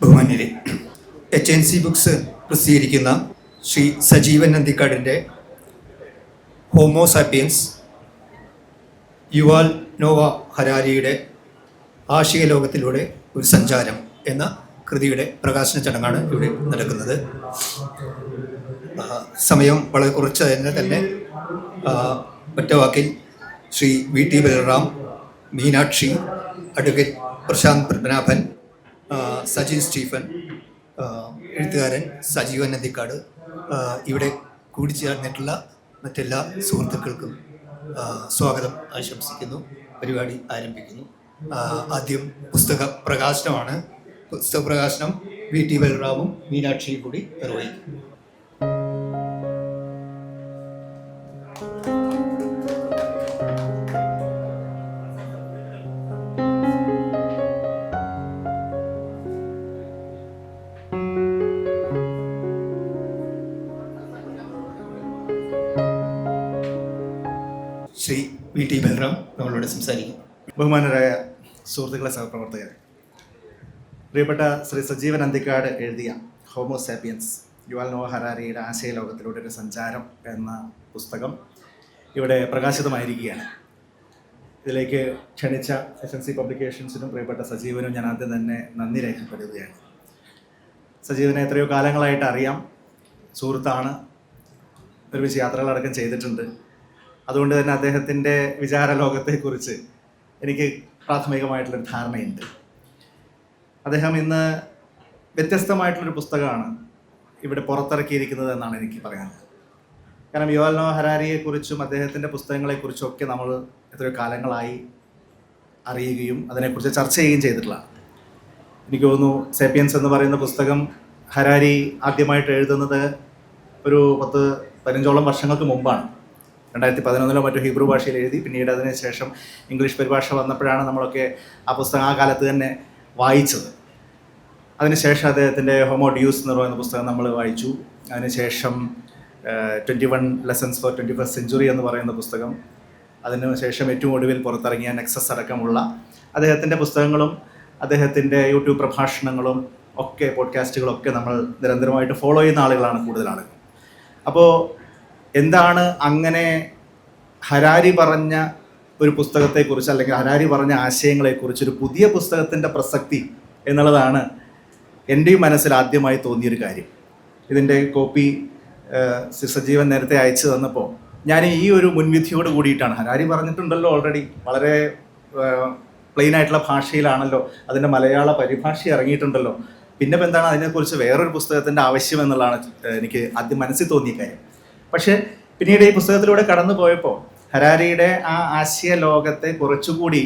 ബഹുമാന്യരെ, HNC books പ്രസിദ്ധീകരിക്കുന്ന ശ്രീ സജീവൻ നന്ദിക്കാടിൻ്റെ Homo sapiens Yuval Noah ഹരാരിയുടെ ആശയ ലോകത്തിലൂടെ ഒരു സഞ്ചാരം എന്ന കൃതിയുടെ പ്രകാശന ചടങ്ങാണ് ഇവിടെ നടക്കുന്നത്. സമയം വളരെ കുറച്ച് തന്നെ ഒറ്റവാക്കിൽ Shri VT Balram, Meenakshi, advocate Prashanth Padmanabhan, Sajin Stephen, എഴുത്തുകാരൻ സജീവൻ നന്ദിക്കാട്, ഇവിടെ കൂടിച്ചേർന്നിട്ടുള്ള മറ്റെല്ലാ സുഹൃത്തുക്കൾക്കും സ്വാഗതം ആശംസിക്കുന്നു. പരിപാടി ആരംഭിക്കുന്നു. ആദ്യം പുസ്തക പ്രകാശനമാണ്. പുസ്തക പ്രകാശനം VT ബലറാമും മീനാക്ഷിയും കൂടി നിർവഹിക്കും. ശ്രീ VT ബലറാം നമ്മളോട് സംസാരിക്കും. ബഹുമാനരായ സുഹൃത്തുക്കളെ, സഹപ്രവർത്തകരെ, പ്രിയപ്പെട്ട ശ്രീ സജീവൻ നന്ദിക്കാട് എഴുതിയ ഹോമോസാപ്പിയൻസ് യുവാൽ നോവ ഹരാരിയുടെ ആശയ ലോകത്തിലൂടെ ഒരു സഞ്ചാരം എന്ന പുസ്തകം ഇവിടെ പ്രകാശിതമായിരിക്കുകയാണ്. ഇതിലേക്ക് ക്ഷണിച്ച HNC പബ്ലിക്കേഷൻസിനും പ്രിയപ്പെട്ട സജീവനും ഞാൻ ആദ്യം തന്നെ നന്ദി രേഖപ്പെടുത്തുകയാണ്. സജീവനെ എത്രയോ കാലങ്ങളായിട്ട് അറിയാം, സുഹൃത്താണ്, ഒരുമിച്ച് യാത്രകളടക്കം ചെയ്തിട്ടുണ്ട്. അതുകൊണ്ട് തന്നെ അദ്ദേഹത്തിൻ്റെ വിചാര ലോകത്തെക്കുറിച്ച് എനിക്ക് പ്രാഥമികമായിട്ടുള്ളൊരു ധാരണയുണ്ട്. അദ്ദേഹം ഇന്ന് വ്യത്യസ്തമായിട്ടുള്ളൊരു പുസ്തകമാണ് ഇവിടെ പുറത്തിറക്കിയിരിക്കുന്നത് എന്നാണ് എനിക്ക് പറയാനുള്ളത്. കാരണം യുവാൽ നോവ ഹരാരിയെക്കുറിച്ചും അദ്ദേഹത്തിൻ്റെ പുസ്തകങ്ങളെക്കുറിച്ചും ഒക്കെ നമ്മൾ എത്രയോ കാലങ്ങളായി അറിയുകയും അതിനെക്കുറിച്ച് ചർച്ച ചെയ്യുകയും ചെയ്തിട്ടുള്ളതാണ്. എനിക്ക് തോന്നുന്നു സാപ്പിയൻസ് എന്ന് പറയുന്ന പുസ്തകം ഹരാരി ആദ്യമായിട്ട് എഴുതുന്നത് ഒരു 10-15 വർഷങ്ങൾക്ക് മുമ്പാണ്. 2011 മറ്റോ ഹീബ്രു ഭാഷയിൽ എഴുതി. പിന്നീട് അതിന് ശേഷം ഇംഗ്ലീഷ് പരിഭാഷ വന്നപ്പോഴാണ് നമ്മളൊക്കെ ആ പുസ്തകം ആ കാലത്ത് തന്നെ വായിച്ചത്. അതിനുശേഷം അദ്ദേഹത്തിൻ്റെ ഹോമോ ഡ്യൂസ് എന്ന് പറയുന്ന പുസ്തകം നമ്മൾ വായിച്ചു. അതിനുശേഷം 21 ലെസൺസ് ഫോർ 21st സെഞ്ച്വറി എന്ന് പറയുന്ന പുസ്തകം, അതിനുശേഷം ഏറ്റവും ഒടുവിൽ പുറത്തിറങ്ങിയ നെക്സസ് അടക്കമുള്ള അദ്ദേഹത്തിൻ്റെ പുസ്തകങ്ങളും അദ്ദേഹത്തിൻ്റെ യൂട്യൂബ് പ്രഭാഷണങ്ങളും ഒക്കെ പോഡ്കാസ്റ്റുകളൊക്കെ നമ്മൾ നിരന്തരമായിട്ട് ഫോളോ ചെയ്യുന്ന ആളുകളാണ് കൂടുതൽ ആളുകൾ. അപ്പോൾ എന്താണ് അങ്ങനെ ഹരാരി പറഞ്ഞ ഒരു പുസ്തകത്തെക്കുറിച്ച്, അല്ലെങ്കിൽ ഹരാരി പറഞ്ഞ ആശയങ്ങളെക്കുറിച്ച് ഒരു പുതിയ പുസ്തകത്തിൻ്റെ പ്രസക്തി എന്നുള്ളതാണ് എൻ്റെയും മനസ്സിൽ ആദ്യമായി തോന്നിയൊരു കാര്യം. ഇതിൻ്റെ കോപ്പി സജീവൻ നേരത്തെ അയച്ചു തന്നപ്പോൾ ഞാൻ ഈ ഒരു മുൻവിധിയോട് കൂടിയിട്ടാണ്, ഹരാരി പറഞ്ഞിട്ടുണ്ടല്ലോ ഓൾറെഡി, വളരെ പ്ലെയിൻ ആയിട്ടുള്ള ഭാഷയിലാണല്ലോ, അതിൻ്റെ മലയാള പരിഭാഷ ഇറങ്ങിയിട്ടുണ്ടല്ലോ, പിന്നെ ഇപ്പം എന്താണ് അതിനെക്കുറിച്ച് വേറൊരു പുസ്തകത്തിൻ്റെ ആവശ്യം എന്നുള്ളതാണ് എനിക്ക് ആദ്യം മനസ്സിൽ തോന്നിയ കാര്യം. പക്ഷേ പിന്നീട് ഈ പുസ്തകത്തിലൂടെ കടന്നു പോയപ്പോൾ ഹരാരിയുടെ ആ ആശയ ലോകത്തെ കുറച്ചുകൂടി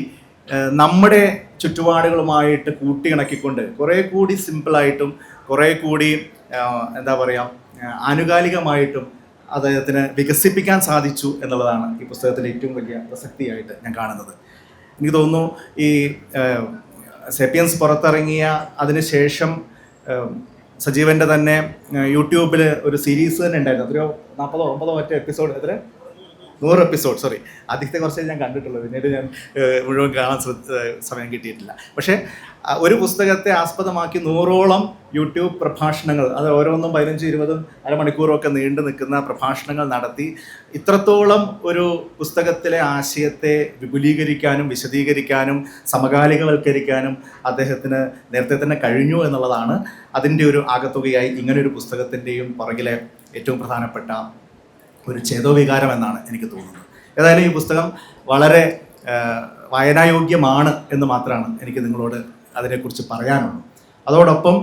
നമ്മുടെ ചുറ്റുപാടുകളുമായിട്ട് കൂട്ടിയിണക്കിക്കൊണ്ട് കുറേ കൂടി സിമ്പിളായിട്ടും കുറേ കൂടി എന്താ പറയുക ആനുകാലികമായിട്ടും അദ്ദേഹത്തിന് വികസിപ്പിക്കാൻ സാധിച്ചു എന്നുള്ളതാണ് ഈ പുസ്തകത്തിൻ്റെ ഏറ്റവും വലിയ പ്രസക്തിയായിട്ട് ഞാൻ കാണുന്നത്. എനിക്ക് തോന്നുന്നു ഈ സാപ്പിയൻസ് പുറത്തിറങ്ങിയ അതിനുശേഷം സജീവൻ്റെ തന്നെ യൂട്യൂബിൽ ഒരു സീരീസ് തന്നെ ഉണ്ടായിരുന്നു. എത്രയോ 40-50 മറ്റോ എപ്പിസോഡ്, 100 എപ്പിസോഡ്, സോറി, ആദ്യത്തെ കുറച്ചേ ഞാൻ കണ്ടിട്ടുള്ളൂ, പിന്നീട് ഞാൻ മുഴുവൻ കാണാൻ സമയം കിട്ടിയിട്ടില്ല. പക്ഷേ ഒരു പുസ്തകത്തെ ആസ്പദമാക്കി 100ഓളം യൂട്യൂബ് പ്രഭാഷണങ്ങൾ, അത് ഓരോന്നും 15-20 അരമണിക്കൂറും ഒക്കെ നീണ്ടു നിൽക്കുന്ന പ്രഭാഷണങ്ങൾ നടത്തി ഇത്രത്തോളം ഒരു പുസ്തകത്തിലെ ആശയത്തെ വിപുലീകരിക്കാനും വിശദീകരിക്കാനും സമകാലികവൽക്കരിക്കാനും അദ്ദേഹത്തിന് നേരത്തെ തന്നെ കഴിഞ്ഞു എന്നുള്ളതാണ് അതിൻ്റെ ഒരു ആകത്തുകയായി ഇങ്ങനൊരു പുസ്തകത്തിൻ്റെയും പുറകിലെ ഏറ്റവും പ്രധാനപ്പെട്ട ഒരു ചേതോവികാരം എന്നാണ് എനിക്ക് തോന്നുന്നത്. ഏതായാലും ഈ പുസ്തകം വളരെ വായനായോഗ്യമാണ് എന്ന് മാത്രമാണ് എനിക്ക് നിങ്ങളോട് അതിനെക്കുറിച്ച് പറയാനുള്ളൂ. അതോടൊപ്പം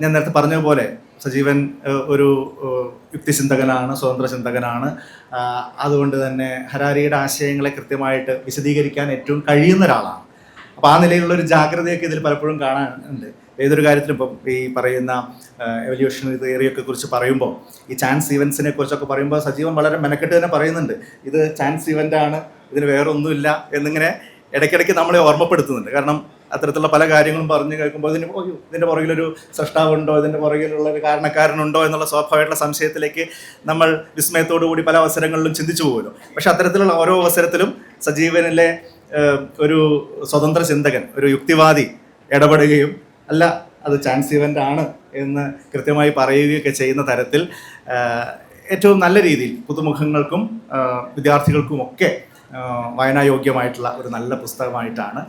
ഞാൻ നേരത്തെ പറഞ്ഞതുപോലെ സജീവൻ ഒരു യുക്തിചിന്തകനാണ്, സ്വതന്ത്ര ചിന്തകനാണ്. അതുകൊണ്ട് തന്നെ ഹരാരിയുടെ ആശയങ്ങളെ കൃത്യമായിട്ട് വിശദീകരിക്കാൻ ഏറ്റവും കഴിയുന്ന ഒരാളാണ്. അപ്പോൾ ആ നിലയിലുള്ളൊരു ജാഗ്രതയൊക്കെ ഇതിൽ പലപ്പോഴും കാണാനുണ്ട്. ഏതൊരു കാര്യത്തിലും ഇപ്പം ഈ പറയുന്ന എവല്യൂഷണറി തിയറിയൊക്കെ കുറിച്ച് പറയുമ്പോൾ, ഈ ചാൻസ് ഇവൻസിനെ കുറിച്ചൊക്കെ പറയുമ്പോൾ സജീവൻ വളരെ മെനക്കെട്ട് തന്നെ പറയുന്നുണ്ട്, ഇത് ചാൻസ് ഇവൻ്റ് ആണ്, ഇതിന് വേറെ ഒന്നുമില്ല എന്നിങ്ങനെ ഇടയ്ക്കിടയ്ക്ക് നമ്മളെ ഓർമ്മപ്പെടുത്തുന്നുണ്ട്. കാരണം അത്തരത്തിലുള്ള പല കാര്യങ്ങളും പറഞ്ഞു കേൾക്കുമ്പോൾ ഇതിൻ്റെ പുറകിലൊരു സൃഷ്ടാവുണ്ടോ, ഇതിൻ്റെ പുറകിലുള്ള ഒരു കാരണക്കാരനുണ്ടോ എന്നുള്ള സ്വാഭാവികമായിട്ടുള്ള സംശയത്തിലേക്ക് നമ്മൾ വിസ്മയത്തോടു കൂടി പല അവസരങ്ങളിലും ചിന്തിച്ചു പോകുമല്ലോ. പക്ഷെ അത്തരത്തിലുള്ള ഓരോ അവസരത്തിലും സജീവനിലെ ഒരു സ്വതന്ത്ര ചിന്തകൻ, ഒരു യുക്തിവാദി ഇടപെടുകയും അല്ല അത് ചാൻസ് ഇവൻ്റ് ആണ് എന്ന് കൃത്യമായി പറയുകയൊക്കെ ചെയ്യുന്ന തരത്തിൽ ഏറ്റവും നല്ല രീതിയിൽ പുതുമുഖങ്ങൾക്കും വിദ്യാർത്ഥികൾക്കുമൊക്കെ വായനായോഗ്യമായിട്ടുള്ള ഒരു നല്ല പുസ്തകമായിട്ടാണ്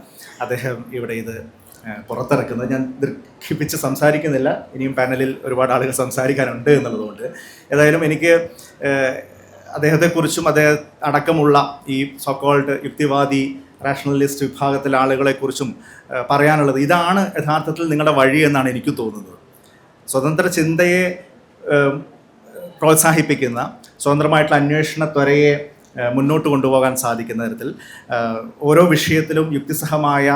അദ്ദേഹം ഇവിടെ ഇത് പുറത്തിറക്കുന്നത്. ഞാൻ ദീർഘിപ്പിച്ച് സംസാരിക്കുന്നില്ല, ഇനിയും പാനലിൽ ഒരുപാട് ആളുകൾ സംസാരിക്കാനുണ്ട് എന്നുള്ളതുകൊണ്ട്. ഏതായാലും എനിക്ക് അദ്ദേഹത്തെക്കുറിച്ചും അദ്ദേഹം അടക്കമുള്ള ഈ സോക്കോൾഡ് യുക്തിവാദി റാഷണലിസ്റ്റ് വിഭാഗത്തിലെ ആളുകളെക്കുറിച്ചും പറയാനുള്ളത് ഇതാണ് യഥാർത്ഥത്തിൽ നിങ്ങളുടെ വഴി എന്നാണ് എനിക്ക് തോന്നുന്നത്. സ്വതന്ത്ര ചിന്തയെ പ്രോത്സാഹിപ്പിക്കുന്ന, സ്വതന്ത്രമായിട്ടുള്ള അന്വേഷണ ത്വരയെ മുന്നോട്ട് കൊണ്ടുപോകാൻ സാധിക്കുന്ന തരത്തിൽ ഓരോ വിഷയത്തിലും യുക്തിസഹമായ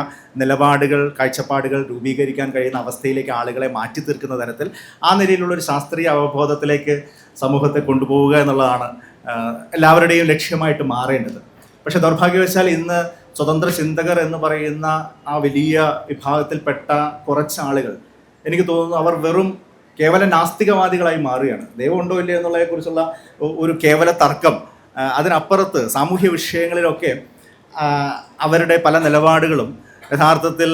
നിലപാടുകൾ, കാഴ്ചപ്പാടുകൾ രൂപീകരിക്കാൻ കഴിയുന്ന അവസ്ഥയിലേക്ക് ആളുകളെ മാറ്റി തീർക്കുന്ന തരത്തിൽ ആ നിലയിലുള്ളൊരു ശാസ്ത്രീയ അവബോധത്തിലേക്ക് സമൂഹത്തെ കൊണ്ടുപോവുക എന്നുള്ളതാണ് എല്ലാവരുടെയും ലക്ഷ്യമായിട്ട് മാറേണ്ടത്. പക്ഷേ ദൗർഭാഗ്യവശാൽ ഇന്ന് സ്വതന്ത്ര ചിന്തകർ എന്ന് പറയുന്ന ആ വലിയ വിഭാഗത്തിൽപ്പെട്ട കുറച്ച് ആളുകൾ, എനിക്ക് തോന്നുന്നു അവർ വെറും കേവല നാസ്തികവാദികളായി മാറുകയാണ്. ദൈവമുണ്ടോ ഇല്ലേ എന്നുള്ളതിനെക്കുറിച്ചുള്ള ഒരു കേവല തർക്കം, അതിനപ്പുറത്ത് സാമൂഹ്യ വിഷയങ്ങളിലൊക്കെ അവരുടെ പല നിലപാടുകളും യഥാർത്ഥത്തിൽ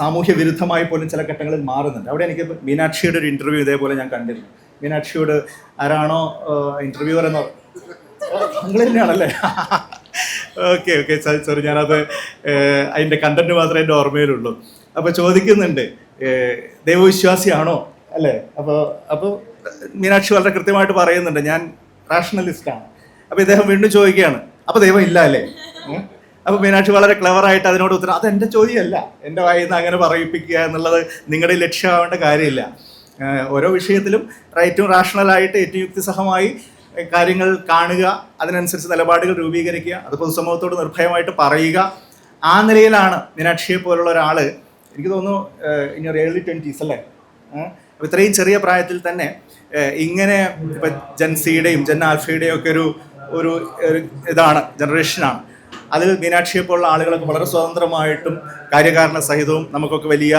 സാമൂഹ്യ വിരുദ്ധമായി പോലും ചില ഘട്ടങ്ങളിൽ മാറുന്നുണ്ട്. അവിടെ എനിക്ക് മീനാക്ഷിയുടെ ഒരു ഇൻ്റർവ്യൂ ഇതേപോലെ ഞാൻ കണ്ടിരുന്നു. മീനാക്ഷിയോട് ആരാണോ ഇൻ്റർവ്യൂവർ എന്ന് നിങ്ങൾ തന്നെയാണല്ലേ? ഓക്കെ ഓക്കെ സോറി, ഞാനത് അതിൻ്റെ കണ്ടന്റ് മാത്രമേ എൻ്റെ ഓർമ്മയിലുള്ളൂ. അപ്പോൾ ചോദിക്കുന്നുണ്ട്, ദൈവവിശ്വാസിയാണോ അല്ലേ? അപ്പോൾ മീനാക്ഷി വളരെ കൃത്യമായിട്ട് പറയുന്നുണ്ട്, ഞാൻ റാഷണലിസ്റ്റാണ്. അപ്പോൾ ഇദ്ദേഹം വീണ്ടും ചോദിക്കുകയാണ്, അപ്പോൾ ദൈവം ഇല്ല അല്ലേ? അപ്പോൾ മീനാക്ഷി വളരെ ക്ലെവറായിട്ട് അതിനോട് ഉത്തരം, അതെൻ്റെ ചോദ്യമല്ല, എൻ്റെ വായിൽ നിന്ന് അങ്ങനെ പറയിപ്പിക്കുക എന്നുള്ളത് നിങ്ങളുടെ ലക്ഷ്യമാവേണ്ട കാര്യമില്ല. ഓരോ വിഷയത്തിലും ഏറ്റവും റാഷണലായിട്ട് ഏറ്റവും യുക്തിസഹമായി കാര്യങ്ങൾ കാണുക, അതിനനുസരിച്ച് നിലപാടുകൾ രൂപീകരിക്കുക, അത് പൊതുസമൂഹത്തോട് നിർഭയമായിട്ട് പറയുക. ആ നിലയിലാണ് മീനാക്ഷിയെ പോലുള്ള ഒരാൾ, എനിക്ക് തോന്നുന്നു ഇനി ഏർലി 20s അല്ലേ? അപ്പോൾ ഇത്രയും ചെറിയ പ്രായത്തിൽ തന്നെ ഇങ്ങനെ ഇപ്പം ജെൻസിയുടെയും ജെൻ ആൽഫയുടെയും ഒക്കെ ഒരു ഇതാണ്, ജനറേഷനാണ്. അതിൽ മീനാക്ഷിയെ പോലുള്ള ആളുകളൊക്കെ വളരെ സ്വതന്ത്രമായിട്ടും കാര്യകാരണ സഹിതവും നമുക്കൊക്കെ വലിയ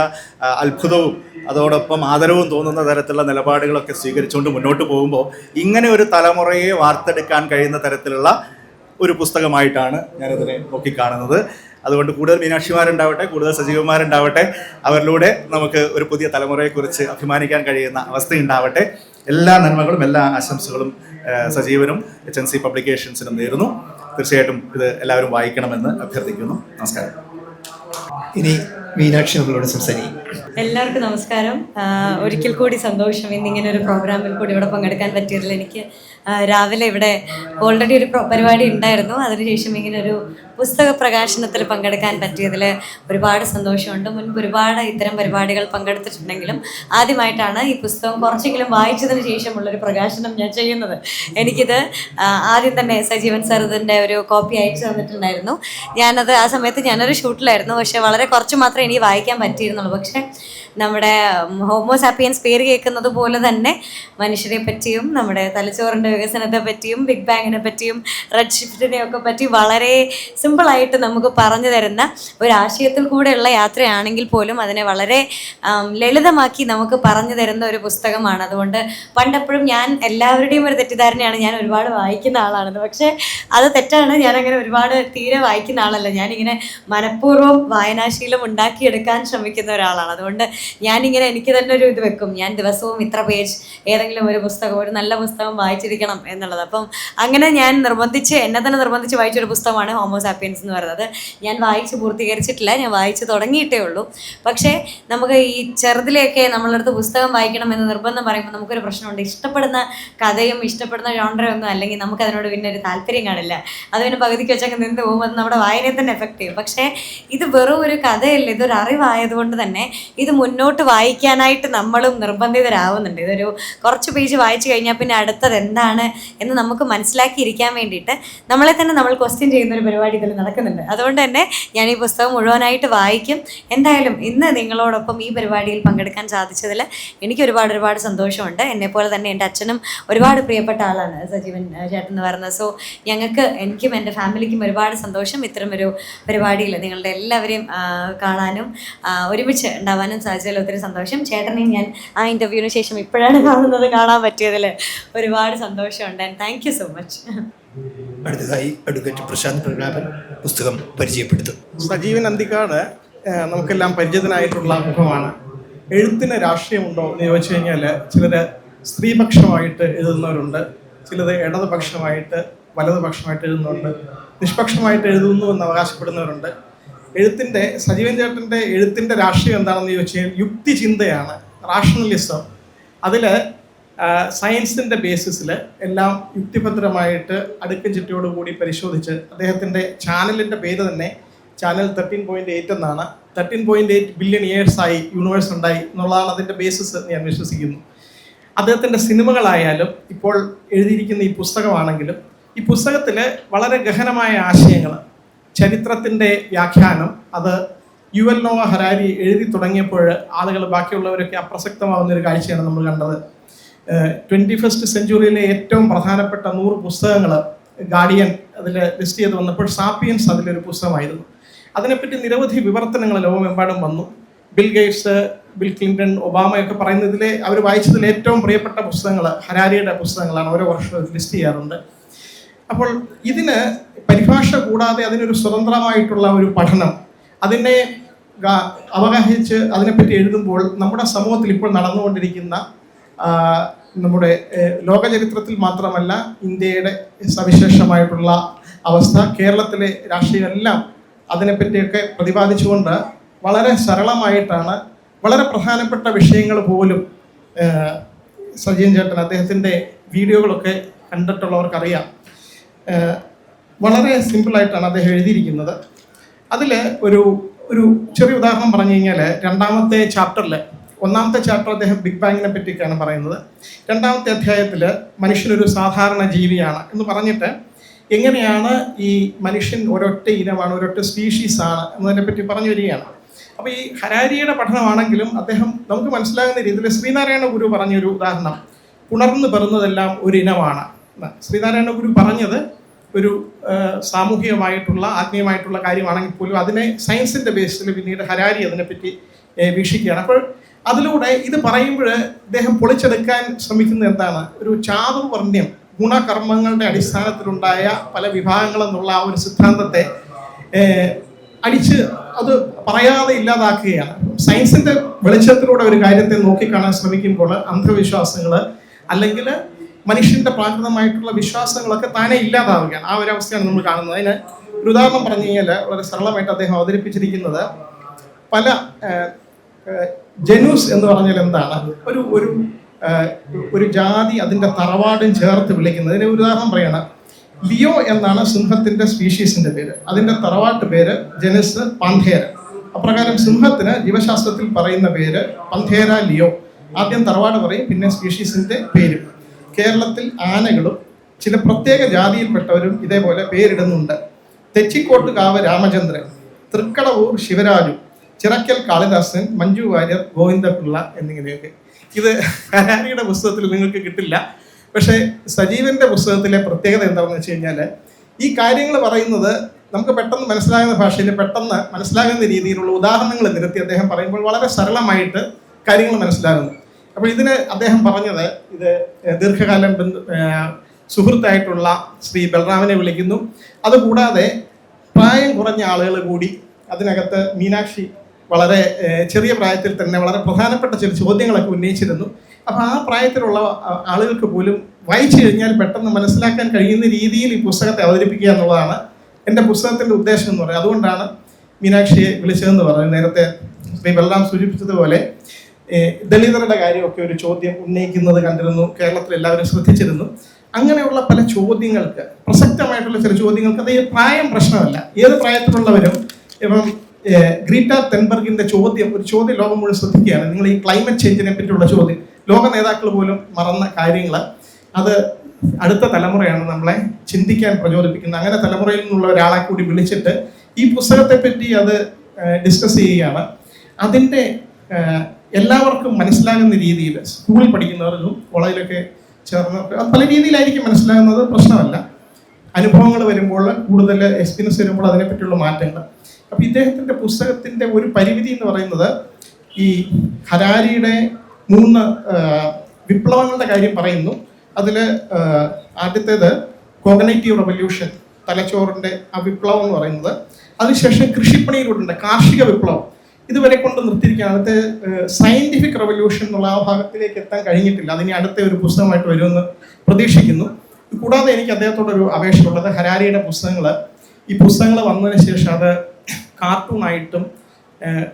അത്ഭുതവും അതോടൊപ്പം ആദരവും തോന്നുന്ന തരത്തിലുള്ള നിലപാടുകളൊക്കെ സ്വീകരിച്ചുകൊണ്ട് മുന്നോട്ട് പോകുമ്പോൾ ഇങ്ങനെ ഒരു തലമുറയെ വാർത്തെടുക്കാൻ കഴിയുന്ന തരത്തിലുള്ള ഒരു പുസ്തകമായിട്ടാണ് ഞാനിതിനെ നോക്കിക്കാണുന്നത്. അതുകൊണ്ട് കൂടുതൽ മീനാക്ഷിമാരുണ്ടാവട്ടെ, കൂടുതൽ സജീവന്മാരുണ്ടാവട്ടെ, അവരിലൂടെ നമുക്ക് ഒരു പുതിയ തലമുറയെക്കുറിച്ച് അഭിമാനിക്കാൻ കഴിയുന്ന അവസ്ഥയുണ്ടാവട്ടെ. എല്ലാ നന്മകളും എല്ലാ ആശംസകളും സജീവനും HNC പബ്ലിക്കേഷൻസിനും നേരുന്നു. തീർച്ചയായിട്ടും ഇത് എല്ലാവരും വായിക്കണമെന്ന് അഭ്യർത്ഥിക്കുന്നു. നമസ്കാരം. ഇനി മീനാക്ഷി നമ്മളോട് സംസാരിക്കും. എല്ലാവർക്കും നമസ്കാരം. ഒരിക്കൽ കൂടി സന്തോഷം ഇന്നിങ്ങനെ ഒരു പ്രോഗ്രാമിൽ കൂടി ഇവിടെ പങ്കെടുക്കാൻ പറ്റിയതിൽ. എനിക്ക് രാവിലെ ഇവിടെ ഓൾറെഡി ഒരു പരിപാടി ഉണ്ടായിരുന്നു, അതിനുശേഷം ഇങ്ങനെ ഒരു പുസ്തക പ്രകാശനത്തിൽ പങ്കെടുക്കാൻ പറ്റിയതിൽ ഒരുപാട് സന്തോഷമുണ്ട്. മുൻപ് ഒരുപാട് ഇത്തരം പരിപാടികൾ പങ്കെടുത്തിട്ടുണ്ടെങ്കിലും ആദ്യമായിട്ടാണ് ഈ പുസ്തകം കുറച്ചെങ്കിലും വായിച്ചതിന് ശേഷമുള്ളൊരു പ്രകാശനം ഞാൻ ചെയ്യുന്നത്. എനിക്കിത് ആദ്യം തന്നെ സജീവൻ സാർ ഇതിൻ്റെ ഒരു കോപ്പി അയച്ചു തന്നിട്ടുണ്ടായിരുന്നു. ഞാനത് ആ സമയത്ത് ഞാനൊരു ഷൂട്ടിലായിരുന്നു, പക്ഷേ വളരെ കുറച്ച് മാത്രമേ എനിക്ക് വായിക്കാൻ പറ്റിയിരുന്നുള്ളൂ. പക്ഷേ നമ്മുടെ ഹോമോ സാപ്പിയൻസ് പേര് കേൾക്കുന്നത് പോലെ തന്നെ മനുഷ്യരെ പറ്റിയും നമ്മുടെ തലച്ചോറിൻ്റെ വികസനത്തെ പറ്റിയും ബിഗ് ബാങ്ങിനെ പറ്റിയും റെഡ് ഷിഫ്റ്റിനെ ഒക്കെ പറ്റി വളരെ സിമ്പിളായിട്ട് നമുക്ക് പറഞ്ഞു തരുന്ന ഒരാശയത്തിൽ കൂടെയുള്ള യാത്രയാണെങ്കിൽ പോലും അതിനെ വളരെ ലളിതമാക്കി നമുക്ക് പറഞ്ഞു തരുന്ന ഒരു പുസ്തകമാണ്. അതുകൊണ്ട് പണ്ടെപ്പോഴും ഞാൻ എല്ലാവരുടെയും ഒരു തെറ്റിദ്ധാരണയാണ്, ഞാൻ ഒരുപാട് വായിക്കുന്ന ആളാണെന്ന്. പക്ഷേ അത് തെറ്റാണ്. ഞാനങ്ങനെ ഒരുപാട് തീരെ വായിക്കുന്ന ആളല്ല. ഞാനിങ്ങനെ മനഃപൂർവ്വം വായനാശീലം ഉണ്ടാക്കിയെടുക്കാൻ ശ്രമിക്കുന്ന ഒരാളാണ്. അതുകൊണ്ട് ഞാനിങ്ങനെ എനിക്ക് തന്നെ ഒരു ഇത് വെക്കും, ഞാൻ ദിവസവും ഇത്ര പേജ് ഏതെങ്കിലും ഒരു പുസ്തകം, ഒരു നല്ല പുസ്തകം വായിച്ചിരിക്കണം എന്നുള്ളത്. അപ്പം അങ്ങനെ ഞാൻ എന്നെ തന്നെ നിർബന്ധിച്ച് വായിച്ചൊരു പുസ്തകമാണ് ഹോമോ സാപ്പിയൻസ് എന്ന് പറയുന്നത്. ഞാൻ വായിച്ച് പൂർത്തീകരിച്ചിട്ടില്ല, ഞാൻ വായിച്ച് തുടങ്ങിയിട്ടേ ഉള്ളൂ. പക്ഷേ നമുക്ക് ഈ ചെറുതിലെയൊക്കെ നമ്മളടുത്ത് പുസ്തകം വായിക്കണം എന്ന് നിർബന്ധം പറയുമ്പോൾ നമുക്കൊരു പ്രശ്നമുണ്ട്. ഇഷ്ടപ്പെടുന്ന കഥയും ഇഷ്ടപ്പെടുന്ന ജോൺറയൊന്നും അല്ലെങ്കിൽ നമുക്കതിനോട് പിന്നെ ഒരു താല്പര്യം കാണില്ല. അത് പിന്നെ പകുതിക്ക് വെച്ചൊക്കെ നിന്ന് പോകുമ്പോൾ അത് നമ്മുടെ വായനയെ തന്നെ എഫക്റ്റ് ചെയ്യും. പക്ഷേ ഇത് വെറും ഒരു കഥയല്ല, ഇതൊരു അറിവായതുകൊണ്ട് തന്നെ ഇത് മുന്നോട്ട് വായിക്കാനായിട്ട് നമ്മളും നിർബന്ധിതരാകുന്നുണ്ട്. ഇതൊരു കുറച്ച് പേജ് വായിച്ചു കഴിഞ്ഞാൽ പിന്നെ അടുത്തത് എന്താണ് എന്ന് നമുക്ക് മനസ്സിലാക്കിയിരിക്കാൻ വേണ്ടിയിട്ട് നമ്മളെ തന്നെ നമ്മൾ ക്വസ്റ്റ്യൻ ചെയ്യുന്നൊരു പരിപാടി ഇതിൽ നടക്കുന്നുണ്ട്. അതുകൊണ്ട് തന്നെ ഞാൻ ഈ പുസ്തകം മുഴുവനായിട്ട് വായിക്കും. എന്തായാലും ഇന്ന് നിങ്ങളോടൊപ്പം ഈ പരിപാടിയിൽ പങ്കെടുക്കാൻ സാധിച്ചതിൽ എനിക്ക് ഒരുപാട് സന്തോഷമുണ്ട്. എന്നെപ്പോലെ തന്നെ എൻ്റെ അച്ഛനും ഒരുപാട് പ്രിയപ്പെട്ട ആളാണ് സജീവൻ ചേട്ടൻ എന്ന് പറയുന്നത്. സോ എനിക്കും എൻ്റെ ഫാമിലിക്കും ഒരുപാട് സന്തോഷം ഇത്തരമൊരു പരിപാടിയിൽ നിങ്ങളുടെ എല്ലാവരെയും കാണാനും ഒരുമിച്ച് ഉണ്ടാവാനും സാധിച്ചതിൽ ഒത്തിരി സന്തോഷം. ചേട്ടനെയും ഞാൻ ആ ഇൻ്റർവ്യൂവിന് ശേഷം ഇപ്പോഴാണ് കാണാൻ പറ്റിയതിൽ ഒരുപാട് സന്തോഷമുണ്ട്. And thank you so much. അടുത്തതായി അഡ്വക്കേറ്റ് പ്രശാന്ത് പ്രജ്ഞാപൻ പുസ്തകം പരിചയപ്പെടുത്തും. സജീവൻ അന്തിക്കാട് നമുക്കെല്ലാം പരിചിതനായിട്ടുള്ള മുഖമാണ്. എഴുത്തിന് രാഷ്ട്രീയമുണ്ടോ എന്ന് ചോദിച്ചു കഴിഞ്ഞാൽ ചിലർ സ്ത്രീപക്ഷമായിട്ട് എഴുതുന്നവരുണ്ട്, ചിലത് ഇടതുപക്ഷമായിട്ട് വലതുപക്ഷമായിട്ട് എഴുതുന്നുണ്ട്, നിഷ്പക്ഷമായിട്ട് എഴുതുന്നു എന്ന് അവകാശപ്പെടുന്നവരുണ്ട്. സജീവൻ ചേട്ടൻ്റെ എഴുത്തിൻ്റെ രാഷ്ട്രീയം എന്താണെന്ന് ചോദിച്ചു കഴിഞ്ഞാൽ യുക്തിചിന്തയാണ്, റാഷണലിസം. അതിൽ സയൻസിൻ്റെ ബേസിസിൽ എല്ലാം യുക്തിഭദ്രമായിട്ട് അടുക്കും ചിട്ടയോടുകൂടി പരിശോധിച്ച് അദ്ദേഹത്തിൻ്റെ ചാനലിൻ്റെ പേര് തന്നെ ചാനൽ 13.8 എന്നാണ്. 13.8 ബില്യൺ ഇയേഴ്സായി യൂണിവേഴ്സ് ഉണ്ടായി എന്നുള്ളതാണ് അതിൻ്റെ ബേസിസ് ഞാൻ വിശ്വസിക്കുന്നു. അദ്ദേഹത്തിൻ്റെ സിനിമകളായാലും ഇപ്പോൾ എഴുതിയിരിക്കുന്ന ഈ പുസ്തകമാണെങ്കിലും ഈ പുസ്തകത്തിൽ വളരെ ഗഹനമായ ആശയങ്ങൾ, ചരിത്രത്തിൻ്റെ വ്യാഖ്യാനം, അത് യുവൽ നോവ ഹരാരി എഴുതി തുടങ്ങിയപ്പോൾ ആളുകൾ ബാക്കിയുള്ളവരൊക്കെ അപ്രസക്തമാവുന്നൊരു കാഴ്ചയാണ് നമ്മൾ കണ്ടത്. 21st സെഞ്ച്വറിയിലെ ഏറ്റവും പ്രധാനപ്പെട്ട 100 പുസ്തകങ്ങൾ ഗാർഡിയൻ അതിൽ ലിസ്റ്റ് ചെയ്ത് വന്നപ്പോൾ സാപ്പിയൻസ് അതിലൊരു പുസ്തകമായിരുന്നു. അതിനെപ്പറ്റി നിരവധി വിവർത്തനങ്ങൾ ലോകമെമ്പാടും വന്നു. ബിൽ ഗേറ്റ്സ്, ബിൽ ക്ലിൻ്റൺ, ഒബാമയൊക്കെ പറയുന്നതിലെ അവർ വായിച്ചതിൽ ഏറ്റവും പ്രിയപ്പെട്ട പുസ്തകങ്ങൾ ഹരാരിയുടെ പുസ്തകങ്ങളാണ്. ഓരോ വർഷവും ലിസ്റ്റ് ചെയ്യാറുണ്ട്. അപ്പോൾ ഇതിന് പരിഭാഷ കൂടാതെ അതിനൊരു സ്വതന്ത്രമായിട്ടുള്ള ഒരു പഠനം, അതിനെ അവഗാഹിച്ച് അതിനെപ്പറ്റി എഴുതുമ്പോൾ നമ്മുടെ സമൂഹത്തിൽ ഇപ്പോൾ നടന്നുകൊണ്ടിരിക്കുന്ന നമ്മുടെ ലോകചരിത്രത്തിൽ മാത്രമല്ല ഇന്ത്യയുടെ സവിശേഷമായിട്ടുള്ള അവസ്ഥ, കേരളത്തിലെ രാഷ്ട്രീയമെല്ലാം അതിനെപ്പറ്റിയൊക്കെ പ്രതിപാദിച്ചുകൊണ്ട് വളരെ സരളമായിട്ടാണ് വളരെ പ്രധാനപ്പെട്ട വിഷയങ്ങൾ പോലും സജീവൻ ചേട്ടൻ അദ്ദേഹത്തിൻ്റെ വീഡിയോകളൊക്കെ കണ്ടിട്ടുള്ളവർക്കറിയാം, വളരെ സിമ്പിളായിട്ടാണ് അദ്ദേഹം എഴുതിയിരിക്കുന്നത്. അതിൽ ഒരു ചെറിയ ഉദാഹരണം പറഞ്ഞു കഴിഞ്ഞാൽ രണ്ടാമത്തെ ചാപ്റ്ററിൽ, ഒന്നാമത്തെ ചാപ്റ്റർ അദ്ദേഹം ബിഗ് ബാങ്ങിനെ പറ്റിയൊക്കെയാണ് പറയുന്നത്. രണ്ടാമത്തെ അധ്യായത്തിൽ മനുഷ്യനൊരു സാധാരണ ജീവിയാണ് എന്ന് പറഞ്ഞിട്ട് എങ്ങനെയാണ് ഈ മനുഷ്യൻ ഒരൊറ്റ ഇനമാണ്, ഒരൊറ്റ സ്പീഷീസാണ് എന്നതിനെപ്പറ്റി പറഞ്ഞു വരികയാണ്. അപ്പോൾ ഈ ഹരാരിയുടെ പഠനമാണെങ്കിലും അദ്ദേഹം നമുക്ക് മനസ്സിലാകുന്ന രീതിയിൽ ശ്രീനാരായണ ഗുരു പറഞ്ഞൊരു ഉദാഹരണം, പുണർന്നു പെറുന്നതെല്ലാം ഒരു ഇനമാണ്. ശ്രീനാരായണ ഗുരു പറഞ്ഞത് ഒരു സാമൂഹികമായിട്ടുള്ള ആത്മീയമായിട്ടുള്ള കാര്യമാണെങ്കിൽ പോലും അതിനെ സയൻസിൻ്റെ ബേസിൽ പിന്നീട് ഹരാരി അതിനെപ്പറ്റി വീക്ഷിക്കുകയാണ്. അപ്പോൾ അതിലൂടെ ഇത് പറയുമ്പോൾ അദ്ദേഹം പൊളിച്ചെടുക്കാൻ ശ്രമിക്കുന്നത് എന്താണ്, ഒരു ചാതുർവർണ്ണ്യം, ഗുണകർമ്മങ്ങളുടെ അടിസ്ഥാനത്തിലുണ്ടായ പല വിഭാഗങ്ങളെന്നുള്ള ആ ഒരു സിദ്ധാന്തത്തെ അടിച്ച് അത് പറയാതെ ഇല്ലാതാക്കുകയാണ്. സയൻസിൻ്റെ വെളിച്ചത്തിലൂടെ ഒരു കാര്യത്തെ നോക്കിക്കാണാൻ ശ്രമിക്കുമ്പോൾ അന്ധവിശ്വാസങ്ങൾ അല്ലെങ്കിൽ മനുഷ്യൻ്റെ പ്രാകൃതമായിട്ടുള്ള വിശ്വാസങ്ങളൊക്കെ താനെ ഇല്ലാതാവുകയാണ്. ആ ഒരു അവസ്ഥയാണ് നമ്മൾ കാണുന്നത്. അതിന് ഒരു ഉദാഹരണം പറഞ്ഞു കഴിഞ്ഞാൽ വളരെ സരളമായിട്ട് അദ്ദേഹം അവതരിപ്പിച്ചിരിക്കുന്നത്, പല ജനൂസ് എന്ന് പറഞ്ഞാൽ എന്താണ്, ഒരു ജാതി അതിൻ്റെ തറവാടും ചേർത്ത് വിളിക്കുന്നത്. അതിന് ഒരു ഉദാഹരണം പറയണം, ലിയോ എന്നാണ് സിംഹത്തിൻ്റെ സ്പീഷീസിൻ്റെ പേര്, അതിൻ്റെ തറവാട്ട് പേര് ജനസ് പാന്തേര. അപ്രകാരം സിംഹത്തിന് ജീവശാസ്ത്രത്തിൽ പറയുന്ന പേര് പന്തേര ലിയോ. ആദ്യം തറവാട് പറയും, പിന്നെ സ്പീഷീസിൻ്റെ പേര്. കേരളത്തിൽ ആനകളും ചില പ്രത്യേക ജാതിയിൽപ്പെട്ടവരും ഇതേപോലെ പേരിടുന്നുണ്ട്. തെച്ചിക്കോട്ടുകാവ് രാമചന്ദ്രൻ, തൃക്കടവൂർ ശിവരാജു, ചിറക്കൽ കാളിദാസൻ, മഞ്ജു വാര്യർ, ഗോവിന്ദപിള്ള എന്നിങ്ങനെയൊക്കെ. ഇത് ഹരാരിയുടെ പുസ്തകത്തിൽ നിങ്ങൾക്ക് കിട്ടില്ല. പക്ഷേ സജീവൻ്റെ പുസ്തകത്തിലെ പ്രത്യേകത എന്താണെന്ന് വെച്ച് കഴിഞ്ഞാൽ ഈ കാര്യങ്ങൾ പറയുന്നത് നമുക്ക് പെട്ടെന്ന് മനസ്സിലാകുന്ന ഭാഷയിൽ പെട്ടെന്ന് മനസ്സിലാകുന്ന രീതിയിലുള്ള ഉദാഹരണങ്ങൾ നിരത്തി അദ്ദേഹം പറയുമ്പോൾ വളരെ സരളമായിട്ട് കാര്യങ്ങൾ മനസ്സിലാകുന്നു. അപ്പോൾ ഇതിന് അദ്ദേഹം പറഞ്ഞത്, ഇത് ദീർഘകാലം സുഹൃത്തായിട്ടുള്ള ശ്രീ ബലറാമിനെ വിളിക്കുന്നു. അതുകൂടാതെ പ്രായം കുറഞ്ഞ ആളുകൾ കൂടി അതിനകത്ത് മീനാക്ഷി വളരെ ചെറിയ പ്രായത്തിൽ തന്നെ വളരെ പ്രധാനപ്പെട്ട ചില ചോദ്യങ്ങളൊക്കെ ഉന്നയിച്ചിരുന്നു. അപ്പോൾ ആ പ്രായത്തിലുള്ള ആളുകൾക്ക് പോലും വായിച്ചു കഴിഞ്ഞാൽ പെട്ടെന്ന് മനസ്സിലാക്കാൻ കഴിയുന്ന രീതിയിൽ ഈ പുസ്തകത്തെ അവതരിപ്പിക്കുക എന്നുള്ളതാണ് എൻ്റെ പുസ്തകത്തിൻ്റെ ഉദ്ദേശം എന്ന് പറയുന്നത്. അതുകൊണ്ടാണ് മീനാക്ഷിയെ വിളിച്ചതെന്ന് പറയുന്നത്. നേരത്തെ ശ്രീ ബലറാം സൂചിപ്പിച്ചതുപോലെ ദളിതരുടെ കാര്യമൊക്കെ ഒരു ചോദ്യം ഉന്നയിക്കുന്നത് കണ്ടിരുന്നു, കേരളത്തിൽ എല്ലാവരും ശ്രദ്ധിച്ചിരുന്നു. അങ്ങനെയുള്ള പല ചോദ്യങ്ങൾക്ക്, പ്രസക്തമായിട്ടുള്ള ചില ചോദ്യങ്ങൾക്ക്, അത് പ്രായം പ്രശ്നമല്ല, ഏത് പ്രായത്തിലുള്ളവരും. ഇപ്പം ഗ്രീറ്റ തെൻബർഗിൻ്റെ ഒരു ചോദ്യം ലോകം മുഴുവൻ ശ്രദ്ധിക്കുകയാണ്. നിങ്ങൾ ഈ ക്ലൈമറ്റ് ചേഞ്ചിനെ പറ്റിയുള്ള ചോദ്യം, ലോക നേതാക്കൾ പോലും മറന്ന കാര്യങ്ങൾ, അത് അടുത്ത തലമുറയാണ് നമ്മളെ ചിന്തിക്കാൻ പ്രചോദിപ്പിക്കുന്നത്. അങ്ങനെ തലമുറയിൽ നിന്നുള്ള ഒരാളെ കൂടി വിളിച്ചിട്ട് ഈ പുസ്തകത്തെ പറ്റി അത് ഡിസ്കസ് ചെയ്യുകയാണ്. അതിൻ്റെ എല്ലാവർക്കും മനസ്സിലാകുന്ന രീതിയിൽ സ്കൂളിൽ പഠിക്കുന്നവർക്കും കോളേജിലൊക്കെ ചേർന്നവർക്ക് അത് പല രീതിയിലായിരിക്കും മനസ്സിലാകുന്നത്, പ്രശ്നമല്ല. അനുഭവങ്ങൾ വരുമ്പോൾ, കൂടുതൽ എക്സ്പീരിയൻസ് വരുമ്പോൾ അതിനെപ്പറ്റിയുള്ള മാറ്റങ്ങൾ. അപ്പോൾ ഇദ്ദേഹത്തിൻ്റെ പുസ്തകത്തിൻ്റെ ഒരു പരിമിതി എന്ന് പറയുന്നത്, ഈ ഹരാരിയുടെ 3 വിപ്ലവങ്ങളുടെ കാര്യം പറയുന്നു. അതിൽ ആദ്യത്തേത് കോഗ്നൈറ്റീവ് റെവല്യൂഷൻ, തലച്ചോറിൻ്റെ ആ വിപ്ലവം എന്ന് പറയുന്നത്. അതിനുശേഷം കൃഷിപ്പണിയിലൂടെ കാർഷിക വിപ്ലവം. ഇതുവരെ കൊണ്ട് നിർത്തിയിരിക്കുകയാണ്. അടുത്ത സയന്റിഫിക് റെവല്യൂഷൻ എന്നുള്ള ആ ഭാഗത്തിലേക്ക് എത്താൻ കഴിഞ്ഞിട്ടില്ല. അതിന് അടുത്ത ഒരു പുസ്തകമായിട്ട് വരുമെന്ന് പ്രതീക്ഷിക്കുന്നു. കൂടാതെ എനിക്ക് അദ്ദേഹത്തോടൊരു അപേക്ഷയുള്ളത്, ഹരാരിയുടെ ഈ പുസ്തകങ്ങൾ വന്നതിന് ശേഷം അത് കാർട്ടൂണായിട്ടും